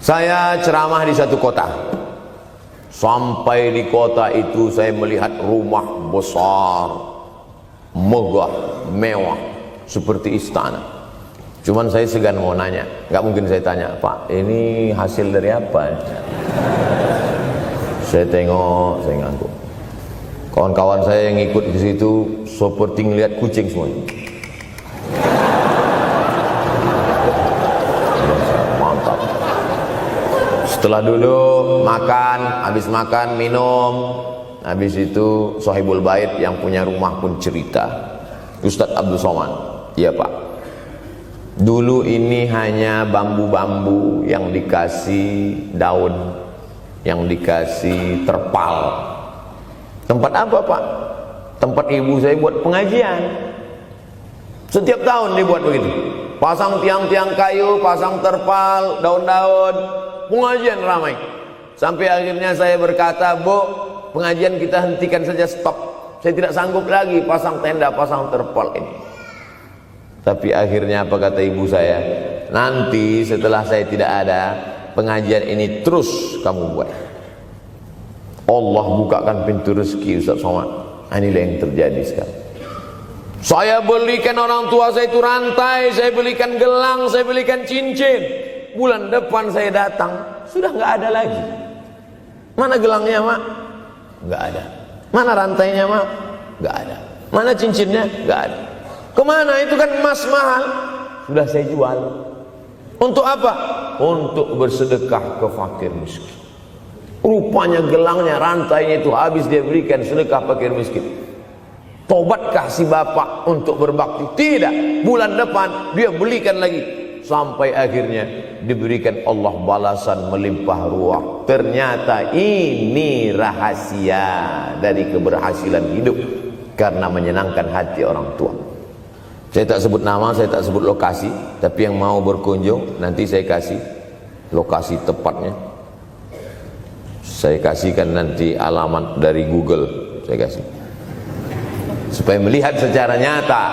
Saya ceramah di satu kota. Sampai di kota itu saya melihat rumah besar, megah, mewah, seperti istana. Cuman saya segan mau nanya, nggak mungkin saya tanya, Pak, ini hasil dari apa? Saya tengok, saya ngangguk. Kawan-kawan saya yang ikut di situ seperti ngelihat kucing semuanya. Mantap. Setelah duduk, makan, habis makan, minum, habis itu Sohibul Bait yang punya rumah pun cerita. Ustadz Abdul Somad, iya Pak, dulu ini hanya bambu-bambu yang dikasih daun, yang dikasih terpal. Tempat apa Pak? Tempat ibu saya buat pengajian. Setiap tahun dibuat begitu. Pasang tiang-tiang kayu, pasang terpal, daun-daun, pengajian ramai. Sampai akhirnya saya berkata, Bu, pengajian kita hentikan saja, stop. Saya tidak sanggup lagi pasang tenda, pasang terpal ini. Tapi akhirnya apa kata ibu saya? Nanti setelah saya tidak ada, pengajian ini terus kamu buat. Allah bukakan pintu rezeki Ustaz Somad. Inilah yang terjadi sekarang. Saya belikan orang tua saya itu rantai, saya belikan gelang, saya belikan cincin. Bulan depan saya datang, sudah nggak ada lagi. Mana gelangnya Mak? Nggak ada. Mana rantainya Mak? Nggak ada. Mana cincinnya? Nggak ada. Kemana? Itu kan emas mahal. Sudah saya jual. Untuk apa? Untuk bersedekah ke fakir miskin. Rupanya gelangnya, rantainya itu habis dia berikan sedekah fakir miskin. Tobatkah si bapak untuk berbakti? Tidak. Bulan depan dia belikan lagi. Sampai akhirnya diberikan Allah balasan melimpah ruah. Ternyata ini rahasia dari keberhasilan hidup, karena menyenangkan hati orang tua. Saya tak sebut nama, saya tak sebut lokasi, tapi yang mau berkunjung nanti saya kasih lokasi tepatnya. Saya kasihkan nanti alamat dari Google, saya kasih, supaya melihat secara nyata.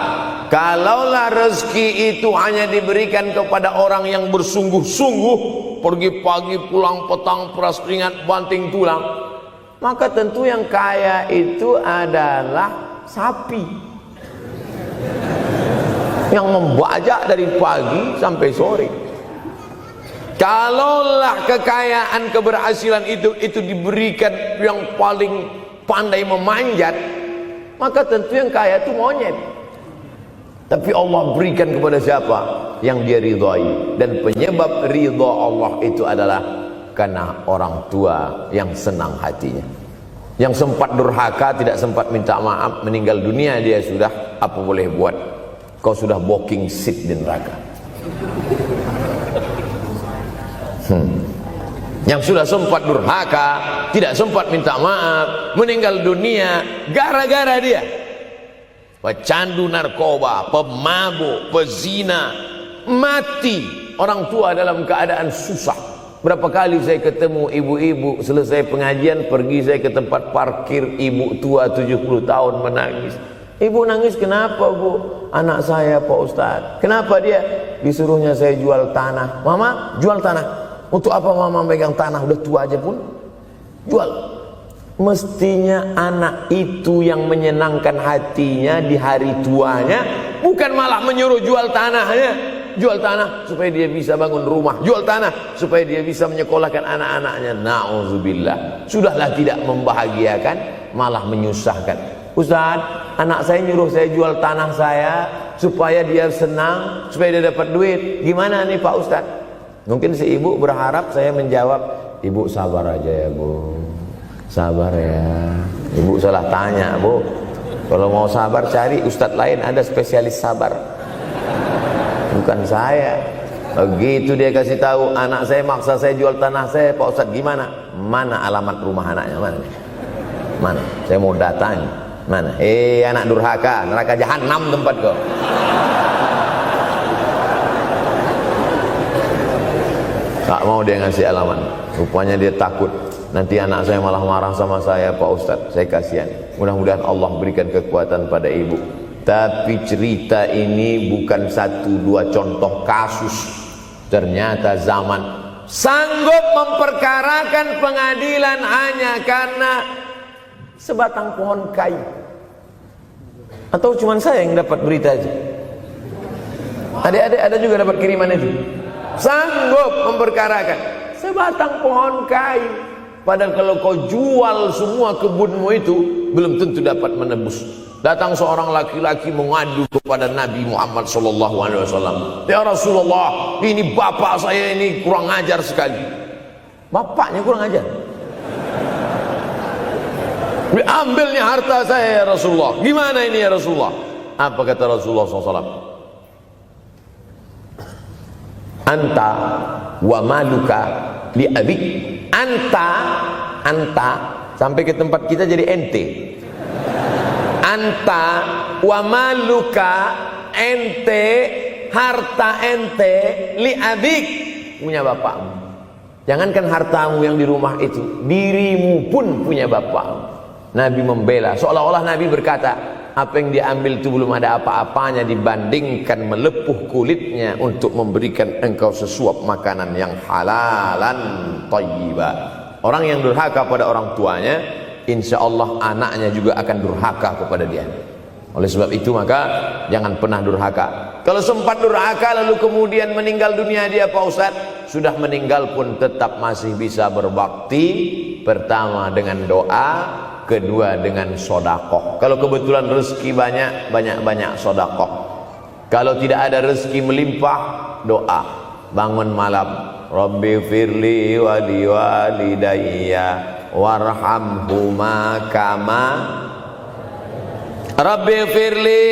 Kalaulah rezeki itu hanya diberikan kepada orang yang bersungguh-sungguh, pergi pagi pulang petang, peras keringat, banting tulang, maka tentu yang kaya itu adalah sapi yang membajak dari pagi sampai sore. Kalaulah kekayaan, keberhasilan itu diberikan yang paling pandai memanjat, maka tentu yang kaya itu monyet. Tapi Allah berikan kepada siapa? Yang dia ridhai. Dan penyebab ridha Allah itu adalah karena orang tua yang senang hatinya. Yang sempat durhaka, tidak sempat minta maaf, meninggal dunia dia sudah, apa boleh buat? Kau sudah booking seat di neraka. Yang sudah sempat durhaka, tidak sempat minta maaf, meninggal dunia gara-gara dia pecandu narkoba, pemabuk, pezina, mati. Orang tua dalam keadaan susah. Berapa kali saya ketemu ibu-ibu selesai pengajian, pergi saya ke tempat parkir, ibu tua 70 tahun menangis. Ibu nangis kenapa Bu? Anak saya Pak Ustadz. Kenapa dia? Disuruhnya saya jual tanah. Mama jual tanah. Untuk apa mama megang tanah, udah tua aja pun jual. Mestinya anak itu yang menyenangkan hatinya di hari tuanya, bukan malah menyuruh jual tanahnya. Jual tanah supaya dia bisa bangun rumah, jual tanah supaya dia bisa menyekolahkan anak-anaknya. Na'udzubillah. Sudahlah tidak membahagiakan, malah menyusahkan. Ustaz, anak saya nyuruh saya jual tanah saya supaya dia senang, supaya dia dapat duit. Gimana nih Pak Ustaz? Mungkin si ibu berharap saya menjawab, ibu sabar aja ya Bu, sabar ya. Ibu salah tanya Bu. Kalau mau sabar cari ustadz lain, ada spesialis sabar, bukan saya. Begitu dia kasih tahu, anak saya maksa saya jual tanah saya, Pak Ustadz gimana? Mana alamat rumah anaknya? Mana? Saya mau datang. Mana? Anak durhaka, neraka jahanam tempat kau. Tak mau dia ngasih alamat. Rupanya dia takut nanti anak saya malah marah sama saya, Pak Ustadz. Saya kasihan. Mudah-mudahan Allah berikan kekuatan pada ibu. Tapi cerita ini bukan satu dua contoh kasus. Ternyata zaman sanggup memperkarakan pengadilan hanya karena sebatang pohon kayu. Atau cuma saya yang dapat berita aja? Adik-adik ada juga dapat kiriman itu? Sanggup memperkarakan sebatang pohon kayu. Padahal kalau kau jual semua kebunmu itu, belum tentu dapat menebus. Datang seorang laki-laki mengadu kepada Nabi Muhammad SAW. Ya Rasulullah, ini bapak saya ini kurang ajar sekali. Bapaknya kurang ajar? Diambilnya harta saya ya Rasulullah. Gimana ini ya Rasulullah? Apa kata Rasulullah SAW? Anta wa maluka li abik. Anta sampai ke tempat kita jadi ente. Anta wa maluka, ente, harta ente, li abik, punya bapakmu. Jangankan hartamu yang di rumah itu, dirimu pun punya bapakmu. Nabi membela, seolah-olah Nabi berkata, apa yang diambil itu belum ada apa-apanya dibandingkan melepuh kulitnya untuk memberikan engkau sesuap makanan yang halalan thayyibah. Orang yang durhaka pada orang tuanya, insya Allah anaknya juga akan durhaka kepada dia. Oleh sebab itu maka jangan pernah durhaka. Kalau sempat durhaka lalu kemudian meninggal dunia dia Pak Ustadz, sudah meninggal pun tetap masih bisa berbakti. Pertama dengan doa, kedua dengan sodakoh. Kalau kebetulan rezeki banyak sodakoh. Kalau tidak ada rezeki melimpah, doa. Bangun malam, Rabbi firli wali walidayya warhamhuma kama Rabbi firli,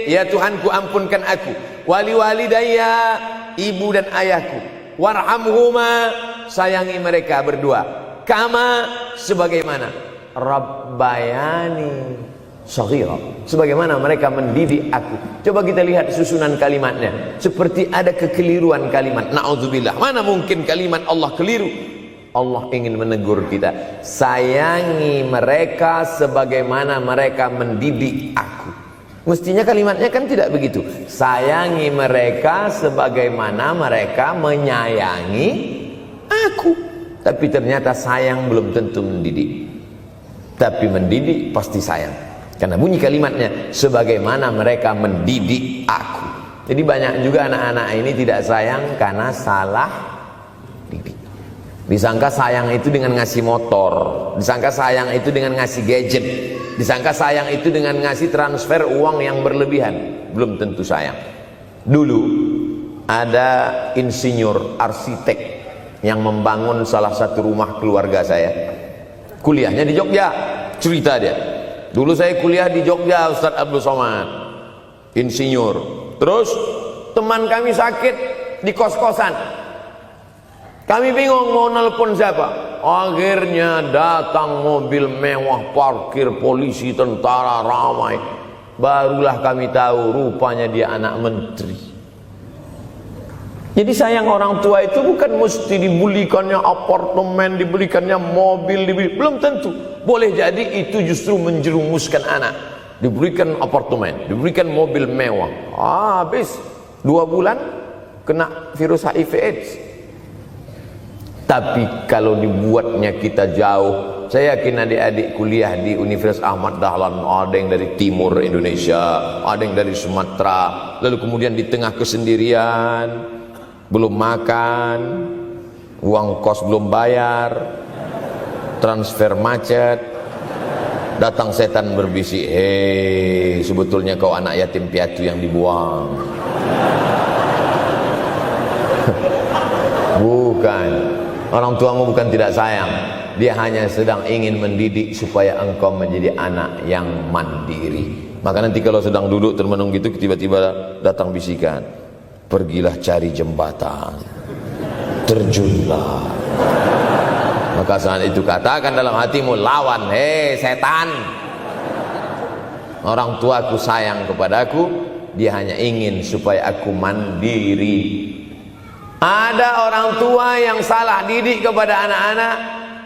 ya Tuhanku ampunkan aku, wali walidayya, ibu dan ayahku, warhamhuma, sayangi mereka berdua, kama, sebagaimana Rabbayani shaghira, sebagaimana mereka mendidik aku. Coba kita lihat susunan kalimatnya, seperti ada kekeliruan kalimat. Na'udzubillah, mana mungkin kalimat Allah keliru. Allah ingin menegur kita, sayangi mereka sebagaimana mereka mendidik aku. Mestinya kalimatnya kan tidak begitu, sayangi mereka sebagaimana mereka menyayangi aku. Tapi ternyata sayang belum tentu mendidik, tapi mendidik pasti sayang. Karena bunyi kalimatnya, sebagaimana mereka mendidik aku. Jadi banyak juga anak-anak ini tidak sayang karena salah didik. Disangka sayang itu dengan ngasih motor, disangka sayang itu dengan ngasih gadget, disangka sayang itu dengan ngasih transfer uang yang berlebihan. Belum tentu sayang. Dulu ada insinyur arsitek yang membangun salah satu rumah keluarga saya. Kuliahnya di Jogja, cerita dia. Dulu saya kuliah di Jogja, Ustadz Abdul Somad, insinyur. Terus teman kami sakit di kos-kosan. Kami bingung mau nelpon siapa. Akhirnya datang mobil mewah, parkir polisi, tentara, ramai. Barulah kami tahu rupanya dia anak menteri. Jadi sayang orang tua itu bukan mesti dibelikannya apartemen, dibelikannya mobil, belum tentu. Boleh jadi itu justru menjerumuskan anak. Diberikan apartemen, diberikan mobil mewah, habis 2 bulan kena virus HIV AIDS. Tapi kalau dibuatnya kita jauh, saya yakin adik-adik kuliah di Universitas Ahmad Dahlan, ada yang dari timur Indonesia, ada yang dari Sumatera, lalu kemudian di tengah kesendirian, belum makan, uang kos belum bayar, transfer macet, datang setan berbisik, hei sebetulnya kau anak yatim piatu yang dibuang. Bukan, orang tuamu bukan tidak sayang, dia hanya sedang ingin mendidik supaya engkau menjadi anak yang mandiri. Maka nanti kalau sedang duduk termenung gitu, tiba-tiba datang bisikan, pergilah cari jembatan, terjunlah. Maka saat itu katakan dalam hatimu, lawan, hei setan. Orang tuaku sayang kepadaku, dia hanya ingin supaya aku mandiri. Ada orang tua yang salah didik kepada anak-anak,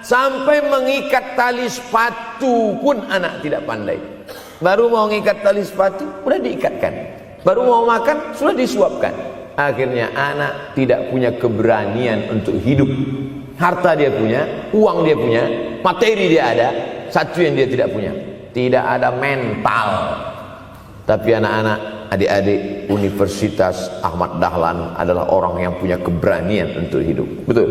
sampai mengikat tali sepatu pun anak tidak pandai. Baru mau mengikat tali sepatu, sudah diikatkan. Baru mau makan, sudah disuapkan. Akhirnya anak tidak punya keberanian untuk hidup. Harta dia punya, uang dia punya, materi dia ada, satu yang dia tidak punya, tidak ada mental. Tapi anak-anak, adik-adik Universitas Ahmad Dahlan adalah orang yang punya keberanian untuk hidup. Betul?